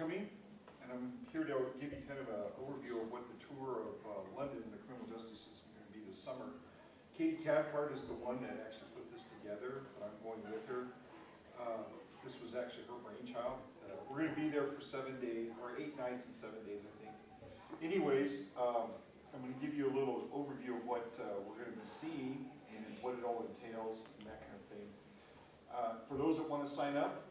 coming, and I'm here to give you kind of an overview of what the tour of London and the criminal justice system is going to be this summer. Katie Cathcart is the one that actually put this together, but I'm going with her. This was actually her brainchild. We're going to be there for 7 days, or 8 nights and 7 days, I think. Anyways, I'm going to give you a little overview of what we're going to be seeing and what it all entails and that kind of thing. For those that want to sign up,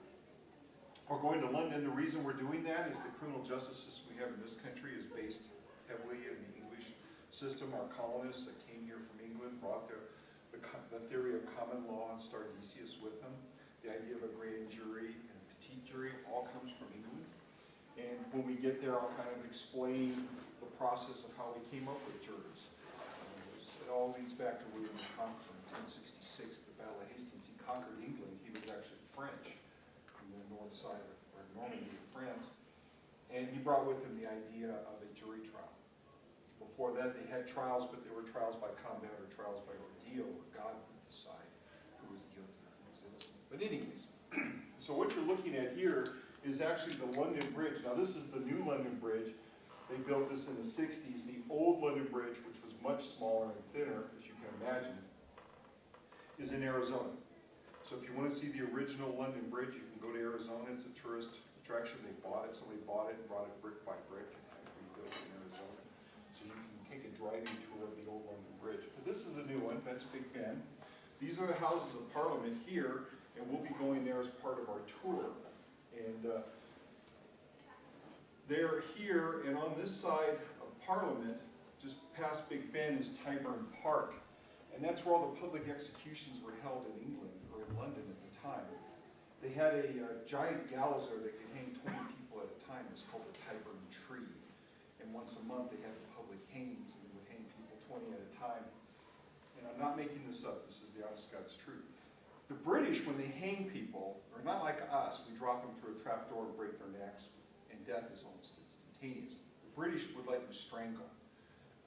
we're going to London. The reason we're doing that is the criminal justice system we have in this country is based heavily in the English system. Our colonists that came here from England brought the theory of common law and stare decisis with them. The idea of a grand jury and a petite jury all comes from England. And when we get there, I'll kind of explain the process of how we came up with juries. It all leads back to William the Conqueror in 1066 at the Battle of Hastings. He conquered England. He was actually French from the north side of Normandy in France. And he brought with him the idea of a jury trial. Before that, they had trials, but they were trials by combat or trials by ordeal, where God would decide who was guilty and who was innocent. But anyways, so what you're looking at here is actually the London Bridge. Now this is the new London Bridge. They built this in the 60s. The old London Bridge, which was much smaller and thinner, as you can imagine, is in Arizona. So if you want to see the original London Bridge, you can go to Arizona. It's a tourist attraction. They bought it. Somebody bought it and brought it brick by brick and had it rebuilt in Arizona. So you can take a driving tour of the old London Bridge. But this is the new one. That's Big Ben. These are the Houses of Parliament here, and we'll be going there as part of our tour. And they're here, and on this side of Parliament, just past Big Ben, is Tyburn Park. And that's where all the public executions were held in England, or in London at the time. They had a giant gallows there that could hang 20 people at a time. It was called the Tyburn Tree. And once a month, they had the public hangings, and they would hang people 20 at a time. And I'm not making this up. This is the honest God's truth. The British, when they hang people, are not like us. We drop them through a trapdoor and break their necks, and death is almost instantaneous. The British would like to strangle.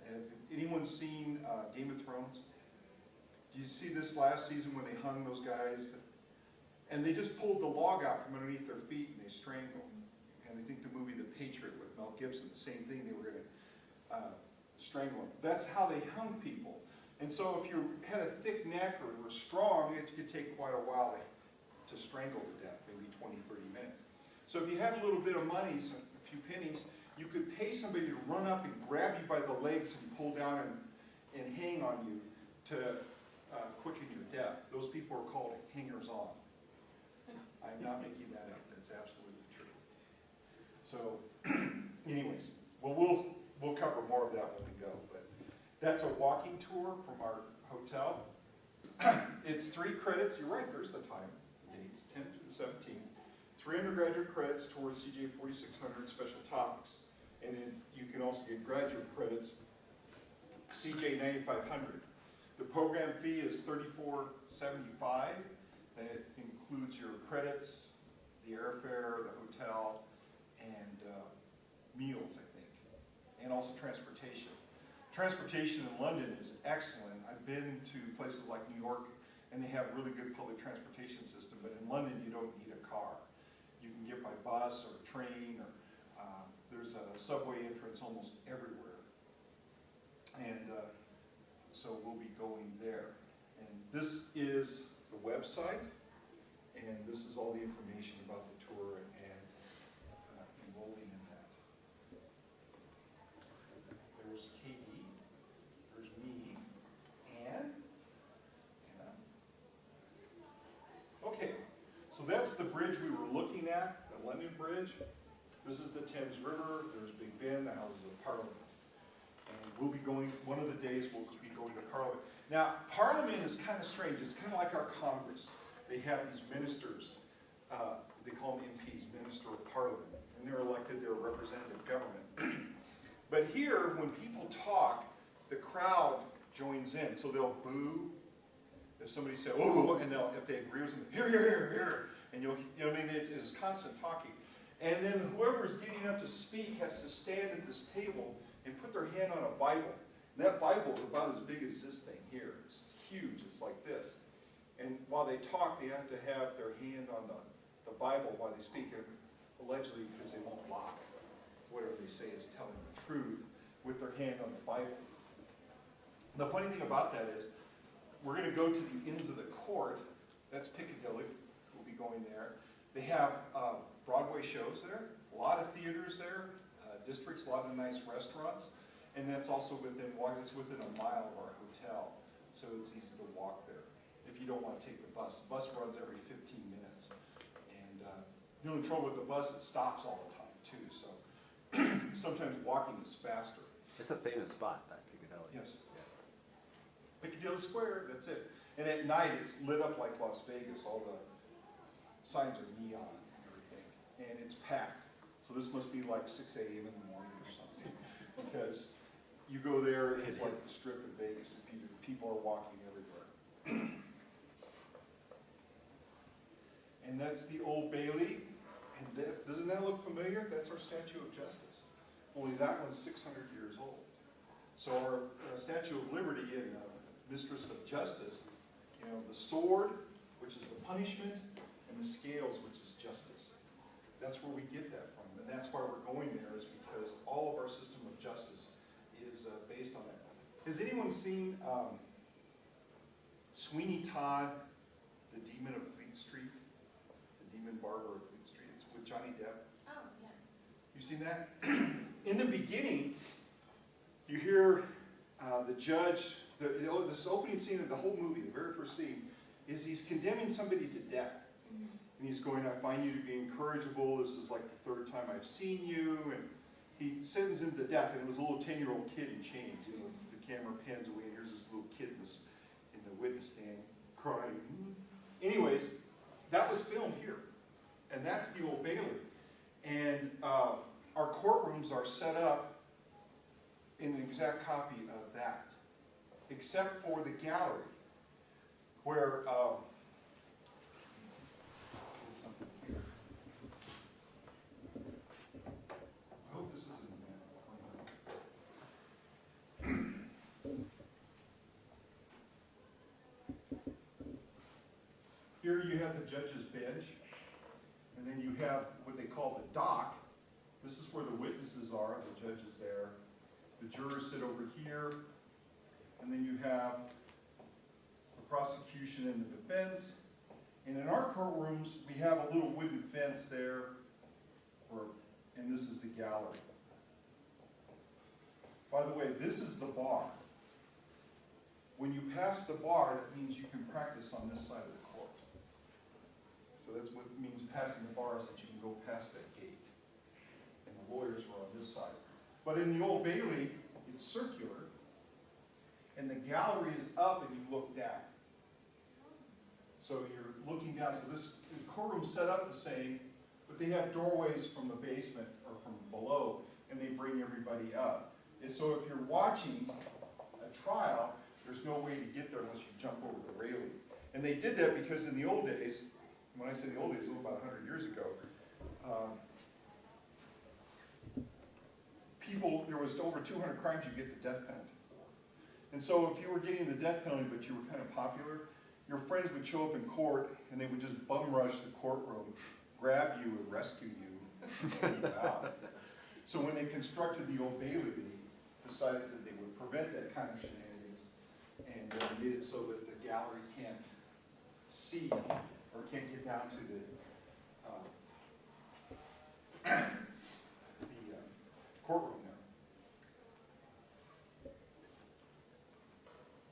Have anyone seen Game of Thrones? Did you see this last season when they hung those guys? And they just pulled the log out from underneath their feet and they strangled. And I think the movie The Patriot with Mel Gibson, the same thing, they were going to strangle them. That's how they hung people. And so if you had a thick neck or were strong, it could take quite a while to strangle to death, maybe 20, 30 minutes. So if you had a little bit of money, a few pennies, you could pay somebody to run up and grab you by the legs and pull down and hang on you to quicken your death. Those people are called hangers-on. I'm not making that up. That's absolutely true. So, anyways, well, we'll cover more of that when we go. But that's a walking tour from our hotel. It's 3 credits. You're right. There's the time. The dates, 10th through the 17th. 3 undergraduate credits towards CJ 4600 special topics. And then you can also get graduate credits, CJ 9500. The program fee is $34.75. That includes your credits, the airfare, the hotel, and meals, I think, and also transportation. Transportation in London is excellent. I've been to places like New York, and they have really good public transportation system, but in London you don't need a car. You can get by bus or train, or there's a subway entrance almost everywhere. And so we'll be going there. And this is the website, and this is all the information about the tour and enrolling in that. There's Katie, there's me, and Anna. Okay, so that's the bridge we were looking at, the London Bridge. This is the Thames River, there's Big Ben, the Houses of Parliament. And we'll be going, one of the days we'll be going to Parliament. Now, Parliament is kind of strange. It's kind of like our Congress. They have these ministers. They call them MPs, Minister of Parliament. And they're elected, they're a representative government. But here, when people talk, the crowd joins in. So they'll boo. If somebody says, oh, and if they agree with them, here, here, here, here. And you know what I mean? It is constant talking. And then whoever's getting up to speak has to stand at this table and put their hand on a Bible. And that Bible is about as big as this thing here. It's huge. It's like this. And while they talk, they have to have their hand on the Bible while they speak. allegedly because they won't lie. Whatever they say is telling the truth with their hand on the Bible. The funny thing about that is, we're going to go to the ends of the court. That's Piccadilly. We'll be going there. They have Broadway shows there, a lot of theaters there, districts, a lot of nice restaurants, and that's also within a mile of our hotel, so it's easy to walk there if you don't want to take the bus. The bus runs every 15 minutes, and the only trouble with the bus, it stops all the time too, so sometimes walking is faster. It's a famous spot, that Piccadilly. Yes. Piccadilly Square, that's it. And at night, it's lit up like Las Vegas. All the signs are neon and everything. And it's packed. So this must be like 6 a.m. in the morning or something. Because you go there, and it's like the strip of Vegas. And people are walking everywhere. And that's the Old Bailey. And doesn't that look familiar? That's our Statue of Justice. Only that one's 600 years old. So our Statue of Liberty and Mistress of Justice, you know, the sword, which is the punishment, and the scales, which is justice. That's where we get that from, and that's why we're going there, is because all of our system of justice is based on that. Has anyone seen Sweeney Todd, the Demon of Fleet Street? The Demon Barber of Fleet Street. It's with Johnny Depp. Oh, yeah. You've seen that? In the beginning, you hear the judge, this opening scene of the whole movie, the very first scene, is he's condemning somebody to death. And he's going, I find you to be incorrigible. This is like the third time I've seen you. And he sentences him to death. And it was a little 10-year-old kid in chains. You know, the camera pans away, and here's this little kid in the witness stand crying. Anyways, that was filmed here. And that's the Old Bailey. And our courtrooms are set up in an exact copy of that, except for the gallery, where something here. I hope this isn't here you have the judge's bench, and then you have what they call the dock. This is where the witnesses are, the judge is there. The jurors sit over here, and then you have the prosecution and the defense. And in our courtrooms, we have a little wooden fence there, and this is the gallery. By the way, this is the bar. When you pass the bar, that means you can practice on this side of the court. So that's what it means passing the bar, is that you can go past that gate. And the lawyers are on this side. But in the Old Bailey, it's circular, and the gallery is up and you look down. So you're looking down, so the courtroom's set up the same, but they have doorways from the basement or from below, and they bring everybody up. And so if you're watching a trial, there's no way to get there unless you jump over the railing. And they did that because in the old days, when I say the old days, it was about 100 years ago, there was over 200 crimes you get the death penalty for. And so if you were getting the death penalty but you were kind of popular, your friends would show up in court and they would just bum rush the courtroom, grab you and rescue you, and throw you out. So when they constructed the Old Bailey, they decided that they would prevent that kind of shenanigans, and made it so that the gallery can't see or can't get down to the courtroom there.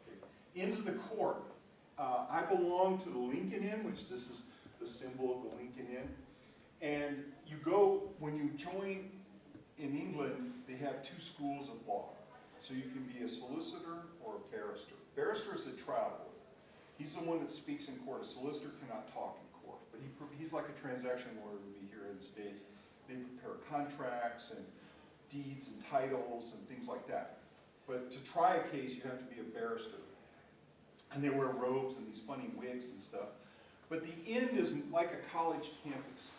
Okay. Ends of the court. I belong to the Lincoln Inn, which this is the symbol of the Lincoln Inn. And you go, when you join in England, they have two schools of law. So you can be a solicitor or a barrister. Barrister is a trial lawyer. He's the one that speaks in court. A solicitor cannot talk in court, but he's like a transaction lawyer would be here in the States. They prepare contracts and deeds and titles and things like that. But to try a case, you have to be a barrister. And they wear robes and these funny wigs and stuff. But the inn is like a college campus.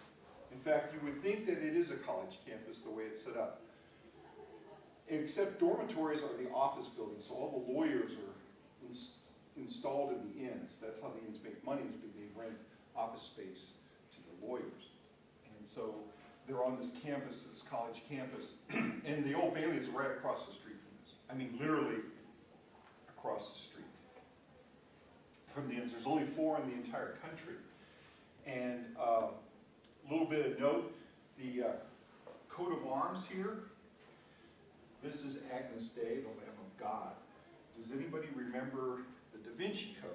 In fact, you would think that it is a college campus the way it's set up. Except dormitories are the office buildings, so all the lawyers are installed in the inns. That's how the inns make money, is because they rent office space to the lawyers. And so they're on this campus, this college campus, and the Old Bailey is right across the street from this. I mean, literally across the street from the ends. There's only 4 in the entire country. And a little bit of note, the coat of arms here, this is Agnus Dei, the Lamb of God. Does anybody remember the Da Vinci Code?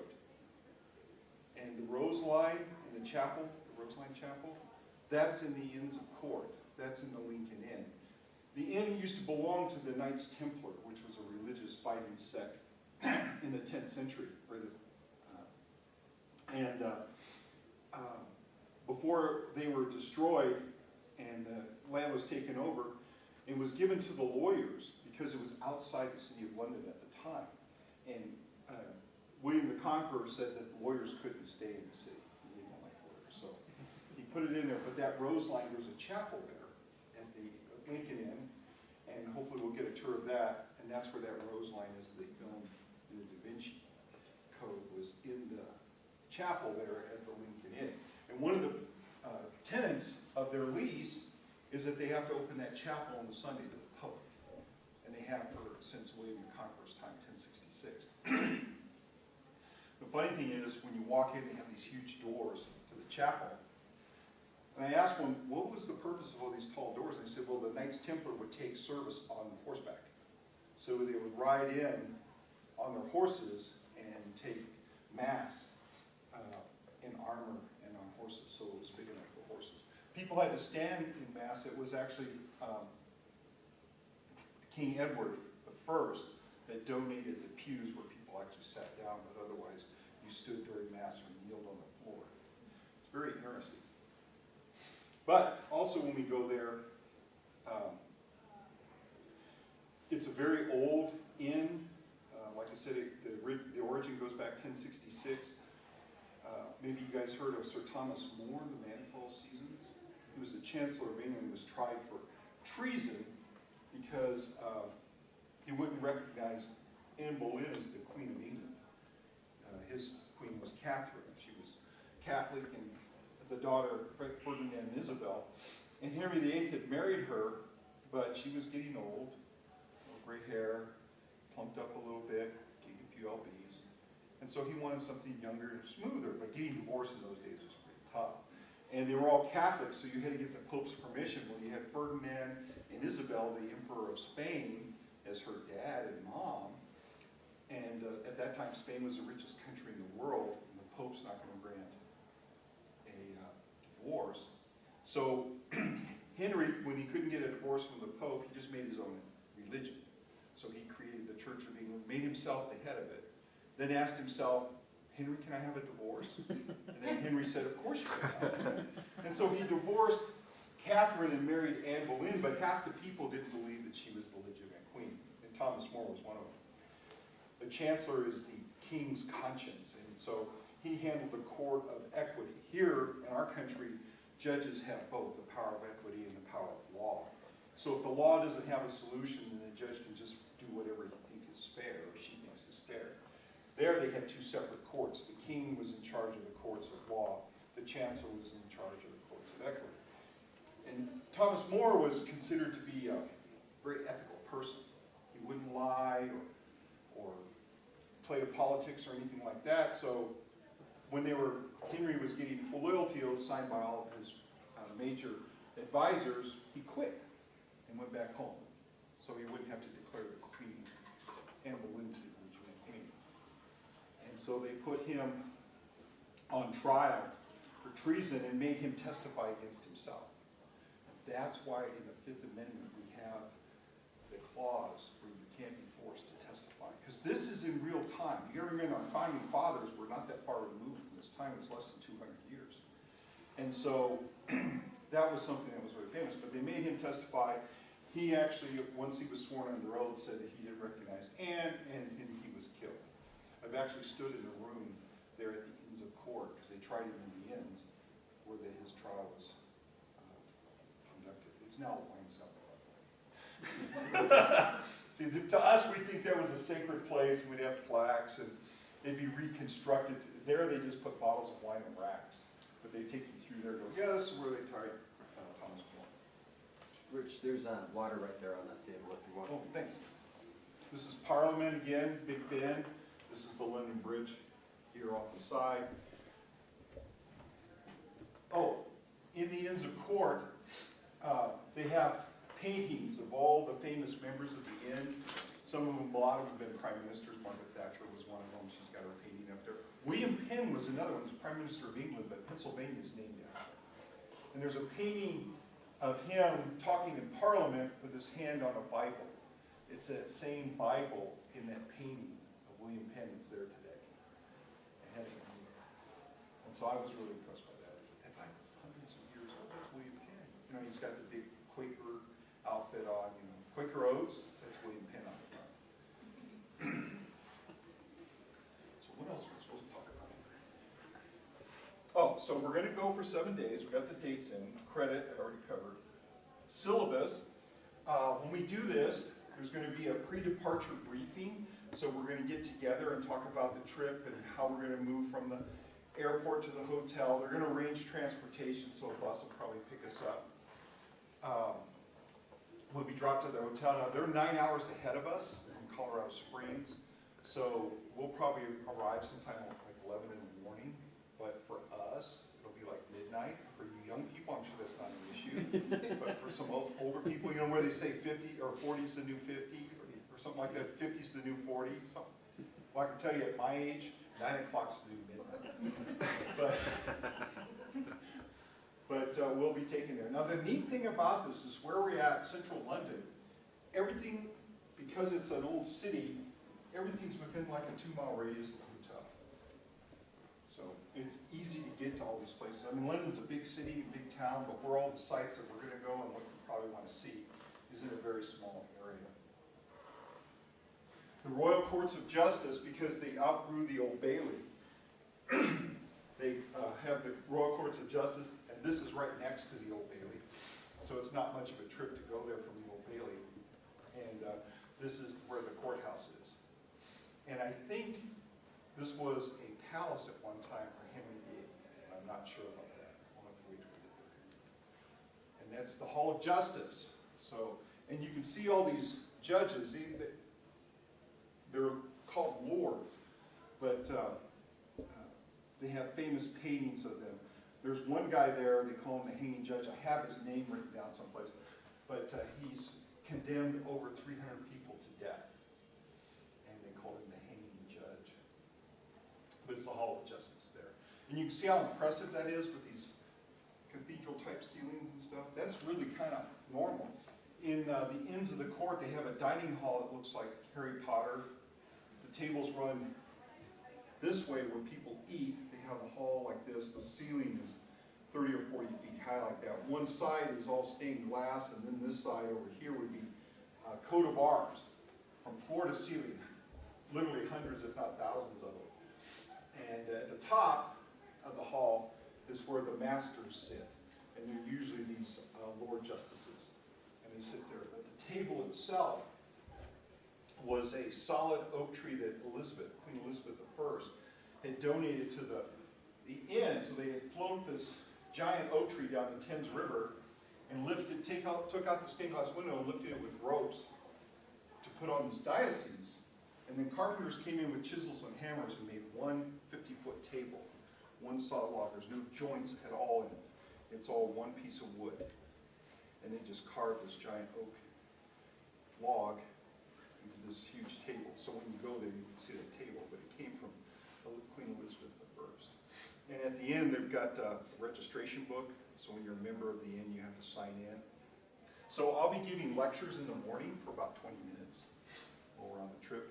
And the Rose Line in the chapel, the Rose Line Chapel, that's in the Inns of Court. That's in the Lincoln Inn. The inn used to belong to the Knights Templar, which was a religious fighting sect in the 10th century. Before they were destroyed and the land was taken over, it was given to the lawyers because it was outside the city of London at the time. And William the Conqueror said that lawyers couldn't stay in the city. He didn't like lawyers, so he put it in there. But that Rose Line, there's a chapel there at the Lincoln Inn, and hopefully we'll get a tour of that. And that's where that Rose Line is that they filmed in the Da Vinci Code, was in the chapel there at the Lincoln Inn. And one of the tenets of their lease is that they have to open that chapel on the Sunday to the public. And they have since William the Conqueror's time, 1066. The funny thing is, when you walk in, they have these huge doors to the chapel. And I asked one, what was the purpose of all these tall doors? And they said, well, the Knights Templar would take service on horseback. So they would ride in on their horses and take mass in armor and on horses, so it was big enough for horses. People had to stand in mass. It was actually King Edward I that donated the pews where people actually sat down, but otherwise you stood during mass or kneeled on the floor. It's very interesting. But also when we go there, it's a very old inn. Like I said, the origin goes back 1066. Maybe you guys heard of Sir Thomas More, the man of all seasons. He was the Chancellor of England. He was tried for treason because he wouldn't recognize Anne Boleyn as the Queen of England. His queen was Catherine. She was Catholic and the daughter of Ferdinand and Isabel. And Henry VIII had married her, but she was getting old, gray hair, plumped up a little bit, getting a few lbs. And so he wanted something younger and smoother, but getting divorced in those days was pretty tough. And they were all Catholics, so you had to get the Pope's permission. When you had Ferdinand and Isabel, the Emperor of Spain, as her dad and mom, and at that time Spain was the richest country in the world, and the Pope's not going to grant a divorce. So Henry, when he couldn't get a divorce from the Pope, he just made his own religion. So he created the Church of England, made himself the head of it, then asked himself, Henry, can I have a divorce? And then Henry said, of course you can. And so he divorced Catherine and married Anne Boleyn, but half the people didn't believe that she was the legitimate queen, and Thomas More was one of them. The Chancellor is the king's conscience, and so he handled the court of equity. Here in our country, judges have both the power of equity and the power of law. So if the law doesn't have a solution, then the judge can just do whatever he thinks is fair, or she thinks is fair. There they had 2 separate courts. The king was in charge of the courts of law. The chancellor was in charge of the courts of equity. And Thomas More was considered to be a very ethical person. He wouldn't lie or play politics or anything like that. So when Henry was getting loyalty oaths signed by all of his major advisors, he quit and went back home. So he wouldn't have to declare the queen, Anne Boleyn, to be the legitimate queen. And so they put him on trial for treason and made him testify against himself. That's why in the Fifth Amendment we have the clause where you can't be forced to testify. Because this is in real time. You gotta remember, our founding fathers were not that far removed from this time. It was less than 200 years. And so that was something that was very famous. But they made him testify. He actually, once he was sworn under oath, said that he didn't recognize Anne, and he was killed. I've actually stood in a room there at the Inns of Court, because they tried him in the Inns, where his trial was conducted. It's now a wine cellar. See, to us, we think that was a sacred place, and we'd have plaques, and it'd be reconstructed. There, they just put bottles of wine in racks. But they take you through there and go, yeah, this is where they tried Thomas More. Rich, there's water right there on that table if you want. Oh, thanks. This is Parliament again, Big Ben. This is the London Bridge here off the side. Oh, in the Inns of Court, they have paintings of all the famous members of the inn. Some of them, a lot of them have been prime ministers. Margaret Thatcher was one of them. She's got her painting up there. William Penn was another one. He was Prime Minister of England, but Pennsylvania is named after him. And there's a painting of him talking in Parliament with his hand on a Bible. It's that same Bible in that painting of William Penn that's there today. It has a name. And so I was really impressed by that. I said, that Bible's hundreds of years old. That's William Penn. You know, he's got the big Quaker outfit on, you know. Quaker Oats, that's William Penn on the front. So what else are we supposed to talk about? Oh, so we're gonna go for 7 days. We got the dates in. Credit, I already covered. Syllabus. When we do this, there's going to be a pre-departure briefing. So we're going to get together and talk about the trip and how we're going to move from the airport to the hotel. They're going to arrange transportation, so a bus will probably pick us up. We'll be dropped at the hotel. Now, they're 9 hours ahead of us from Colorado Springs. So we'll probably arrive sometime like 11 in the morning. But for us, it'll be like midnight. For you young people, I'm sure that's not an issue. But for some older people, you know where they say 50 or 40 is the new 50 or something like that, 50 is the new 40. Something. Well, I can tell you at my age, 9 o'clock is the new midnight. But we'll be taken there. Now the neat thing about this is where we're at, central London, everything, because it's an old city, everything's within like a 2-mile radius of the hotel. So it's easy to get to all these places. I mean, London's a big city, a big town, but where all the sites that we're going to go and what you probably want to see is in a very small area. The Royal Courts of Justice, because they outgrew the Old Bailey, they have the Royal Courts of Justice, and this is right next to the Old Bailey. So it's not much of a trip to go there from the Old Bailey. And this is where the courthouse is. And I think this was a palace at one time for Henry VIII. I'm not sure about that. We'll have to wait till we get there. And that's the Hall of Justice. So, and you can see all these judges. They're called lords, but they have famous paintings of them. There's one guy there, they call him the hanging judge. I have his name written down someplace, but he's condemned over 300 people to death, and they call him the hanging judge. But it's the Hall of Justice there. And you can see how impressive that is with these cathedral-type ceilings and stuff. That's really kind of normal. In the Inns of the Court, they have a dining hall that looks like Harry Potter. The tables run this way where people eat. They have a hall like this. The ceiling is 30 or 40 feet high like that. One side is all stained glass, and then this side over here would be a coat of arms from floor to ceiling. Literally hundreds, if not thousands of them. And at the top of the hall is where the masters sit. And they're usually these Lord Justices. And they sit there. But the table itself was a solid oak tree that Queen Elizabeth I, had donated to the inn. So they had flown this giant oak tree down the Thames River and took out the stained glass window and lifted it with ropes to put on this diocese. And then carpenters came in with chisels and hammers and made one 50-foot table, one solid log. There's no joints at all in it. It's all one piece of wood. And they just carved this giant oak log into this huge table. So when you go there, you can see that table, but it came from Queen Elizabeth I. And at the end, they've got a registration book. So when you're a member of the inn, you have to sign in. So I'll be giving lectures in the morning for about 20 minutes while we're on the trip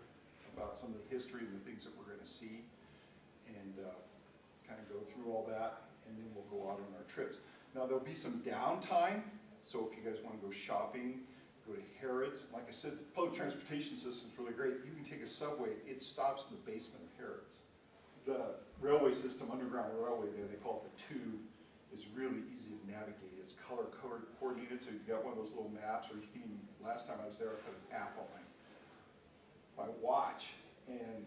about some of the history and the things that we're going to see, and kind of go through all that, and then we'll go out on our trips. Now there'll be some downtime, so if you guys want to go shopping, go to Harrods. Like I said, the public transportation system is really great. You can take a subway, it stops in the basement of Harrods. The railway system, underground railway there, they call it the Tube, is really easy to navigate. It's color coordinated, so you've got one of those little maps, or you can even, last time I was there, I put an app on my watch, and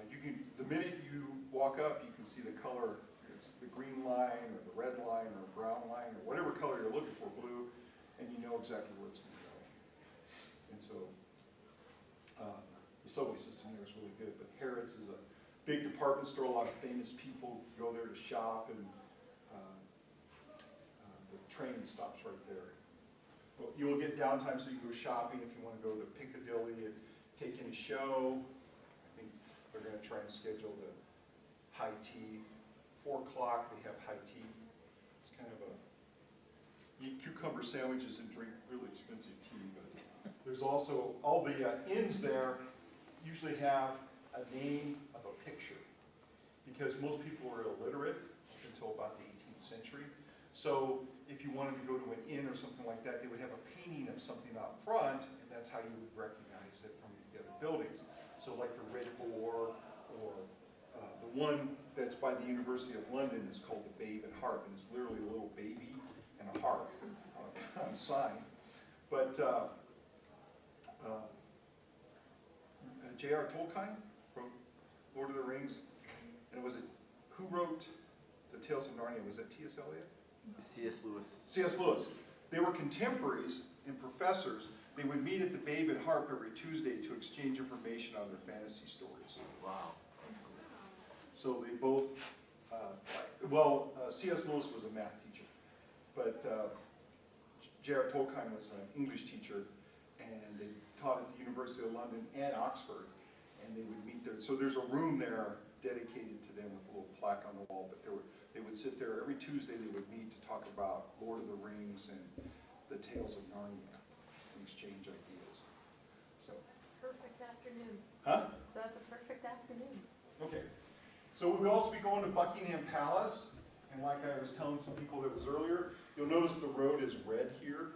you can, the minute you walk up, you can see the color. It's the green line, or the red line, or brown line, or whatever color you're looking for, blue, and you know exactly where it's gonna go. And so, the subway system there is really good, but Harrods is a big department store, a lot of famous people go there to shop, and the train stops right there. Well, you'll get downtime so you can go shopping if you want to go to Piccadilly and take in a show. I think they're going to try and schedule the high tea. 4 o'clock, they have high tea. It's kind of a, you eat cucumber sandwiches and drink really expensive tea, but there's also, all the inns there usually have a name of a picture, because most people were illiterate until about the 18th century. So if you wanted to go to an inn or something like that, they would have a painting of something out front, and that's how you would recognize it from the other buildings. So like the Red Boar, or the one that's by the University of London is called the Babe and Harp, and it's literally a little baby and a harp on a sign. But J.R. Tolkien wrote Lord of the Rings, and who wrote the Tales of Narnia? Was it T.S. Eliot? C.S. Lewis. C.S. Lewis. They were contemporaries and professors. They would meet at the Babe and Harp every Tuesday to exchange information on their fantasy stories. Wow. So they both, C.S. Lewis was a math teacher, but J.R. Tolkien was an English teacher, and they taught at the University of London and Oxford, and they would meet there. So there's a room there dedicated to them with a little plaque on the wall, but they would sit there every Tuesday. They would meet to talk about Lord of the Rings and the Tales of Narnia and exchange ideas. So. Perfect afternoon. Huh? So that's a perfect afternoon. Okay. So we'll also be going to Buckingham Palace, and like I was telling some people that was earlier, you'll notice the road is red here.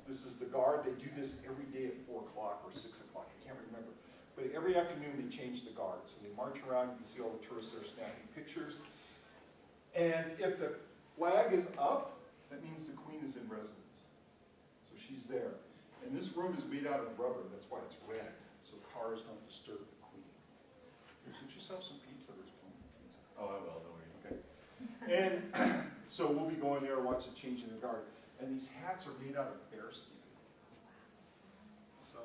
This is the guard. They do this every day at 4 o'clock or 6 o'clock. I can't remember. But every afternoon they change the guard. So they march around. You can see all the tourists there snapping pictures. And if the flag is up, that means the Queen is in residence. So she's there. And this road is made out of rubber. That's why it's red. So cars don't disturb the Queen. Here, get yourself some pizza. There's plenty of pizza. Oh, I will, don't worry. Okay. And so we'll be going there to watch the change in the guard. And these hats are made out of bearskin. So,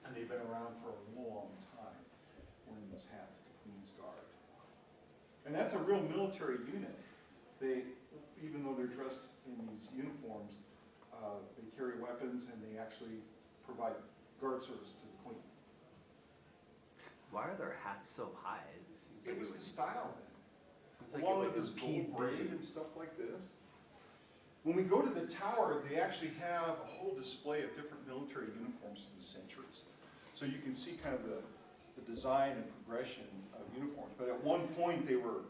and they've been around for a long time, wearing those hats, the Queen's Guard. And that's a real military unit. They, even though they're dressed in these uniforms, they carry weapons, and they actually provide guard service to the Queen. Why are their hats so high? Seems It like was would- the style then. seems like Along it with would this impede gold braid vision. and stuff like this. When we go to the tower, they actually have a whole display of different military uniforms through the centuries. So you can see kind of the design and progression of uniforms. But at one point, they were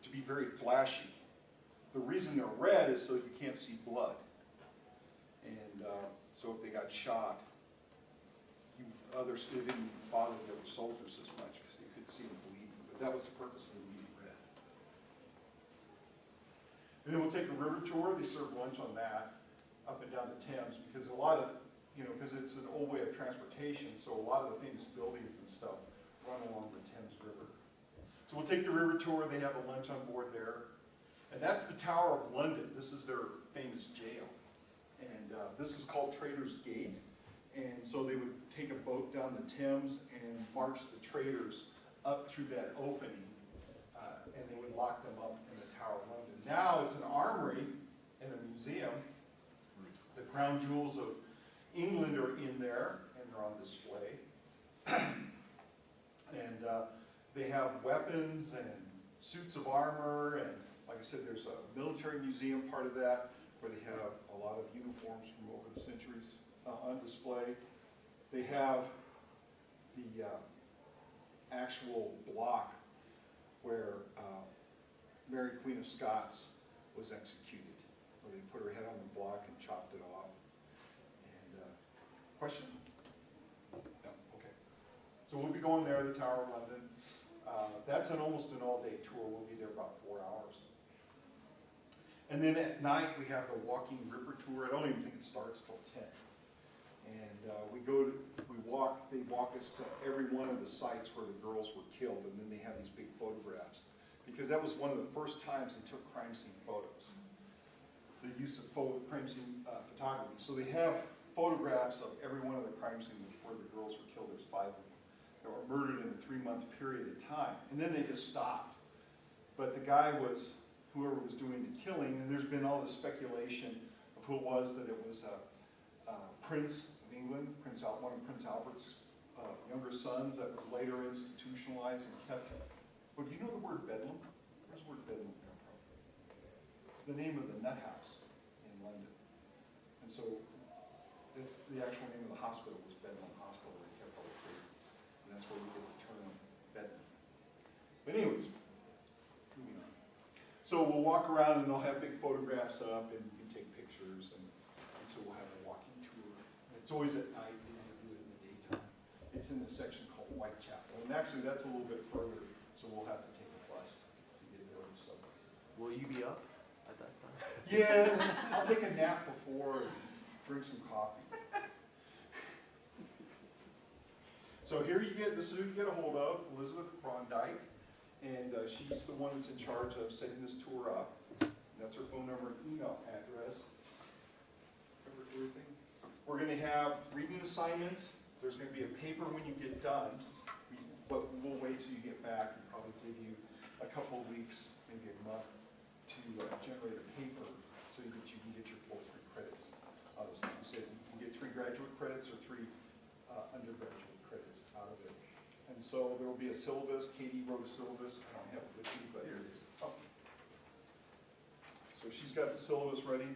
to be very flashy. The reason they're red is so you can't see blood. And so if they got shot, others didn't bother their soldiers as much because they couldn't see them bleeding. But that was the purpose of them being red. And then we'll take a river tour. They serve lunch on that up and down the Thames, because a lot of, because it's an old way of transportation, so a lot of the famous buildings and stuff run along the Thames River. So we'll take the river tour. They have a lunch on board there. And that's the Tower of London. This is their famous jail. And this is called Traitors' Gate. And so they would take a boat down the Thames and march the traitors up through that opening, and they would lock them up in the Tower of London. Now it's an armory and a museum. The crown jewels of England are in there, and they're on display. And they have weapons and suits of armor, and like I said, there's a military museum part of that, where they have a lot of uniforms from over the centuries on display. They have the actual block where Mary Queen of Scots was executed, where they put her head on the block and chopped it off. And question? No, okay. So we'll be going there, the Tower of London. That's almost an all-day tour. We'll be there about 4 hours. And then at night, we have the walking river tour. I don't even think it starts till 10. And they walk us to every one of the sites where the girls were killed, and then they have these big photographs. Because that was one of the first times they took crime scene photos. the use of crime scene photography. So they have photographs of every one of the crime scenes where the girls were killed. There's 5 of them that were murdered in a 3-month period of time. And then they just stopped. But the guy was, whoever was doing the killing, and there's been all this speculation of who it was, that it was Prince of England, one of Prince Albert's younger sons that was later institutionalized and kept. Well, do you know the word Bedlam? Where's the word Bedlam come from? It's the name of the nut house in London. And so it's the actual name of the hospital was Bedlam Hospital, where they kept all the crazies. And that's where we get the term Bedlam. But anyways, moving on. So we'll walk around and they'll have big photographs up and you can take pictures and so we'll have a walking tour. It's always at night, we never do it in the daytime. It's in the section called Whitechapel. And actually that's a little bit further, so we'll have to take a bus to get there on the subway. Will you be up at that time? Yes, I'll take a nap before and drink some coffee. So here you get, this is who you get a hold of, Elizabeth Brondike, and she's the one that's in charge of setting this tour up. And that's her phone number and email address. Cover everything. We're going to have reading assignments. There's going to be a paper when you get done, but we'll wait till you get back and probably give you a couple of weeks, maybe a month, to generate a paper so that you can get your full 3 credits. Obviously, you said you can get 3 graduate credits or 3 undergraduate credits out of it. And so there will be a syllabus. Katie wrote a syllabus. I don't have it with me, but Here it is. oh. So she's got the syllabus ready.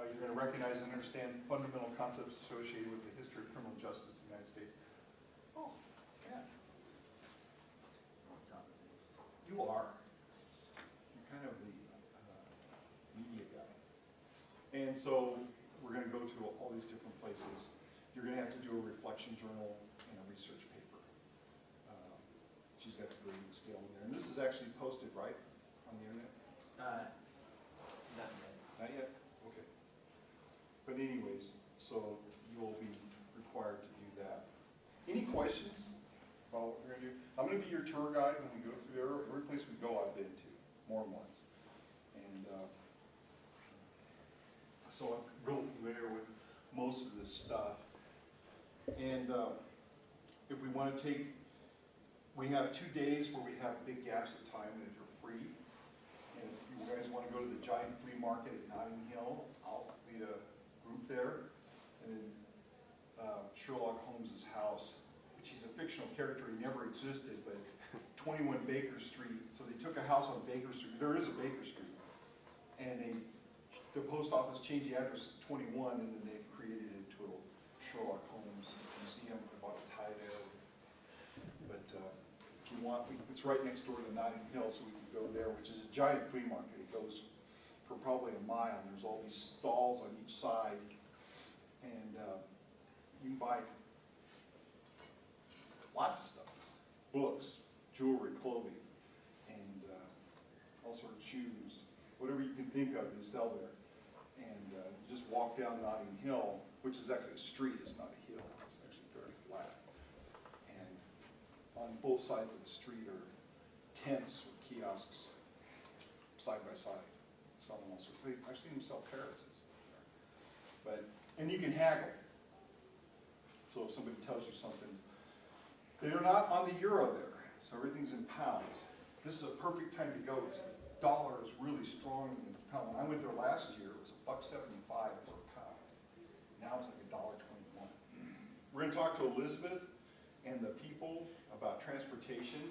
You're going to recognize and understand fundamental concepts associated with the history of criminal justice in the United States. Oh, yeah. You are. You're kind of the media guy. And so we're going to go to all these different places. You're going to have to do a reflection journal and a research paper. She's got the grading scale in there. And this is actually posted, right, on the internet? Not yet. Not yet? Okay. But anyways, so you'll be required to do that. Any questions about what we're going to do? I'm going to be your tour guide when we go through there. Every place we go, I've been to more than once. And so I'm real familiar with most of this stuff. And if we want to take, we have 2 days where we have big gaps of time that are free. And if you guys want to go to the giant flea market at Notting Hill, I'll lead a group there. And then Sherlock Holmes's house, which he's a fictional character, he never existed, but 21 Baker Street. So they took a house on Baker Street. There is a Baker Street. And the post office changed the address to 21, and then they created it into a Sherlock Holmes museum. I bought a tie there. But if you want, it's right next door to Notting Hill, so we can go there, which is a giant flea market. It goes for probably a mile. There's all these stalls on each side, and you can buy lots of stuff. Books, jewelry, clothing, and all sorts of shoes. Whatever you can think of, they sell there. And you just walk down Notting Hill, which is actually a street, it's not a hill, it's actually very flat. And on both sides of the street are tents with kiosks side by side, selling all sorts. I've seen them sell parrots and stuff there. But, and you can haggle. So if somebody tells you something's, they're not on the euro there, so everything's in pounds. This is a perfect time to go because the dollar is really strong against the pound. When I went there last year, it was $1.75 for a pound. Now it's like $1.21. We're going to talk to Elizabeth and the people about transportation,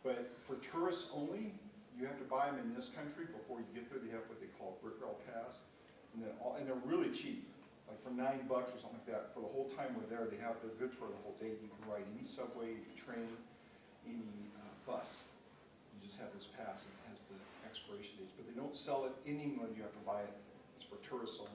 but for tourists only, you have to buy them in this country before you get there. They have what they call a Brick Rail Pass, and then and they're really cheap, like for $9 or something like that. For the whole time we're there, they're good for the whole day. You can ride any subway, any train, any bus. You just have this pass. It has the expiration dates, but they don't sell it in England. You have to buy it. It's for tourists only.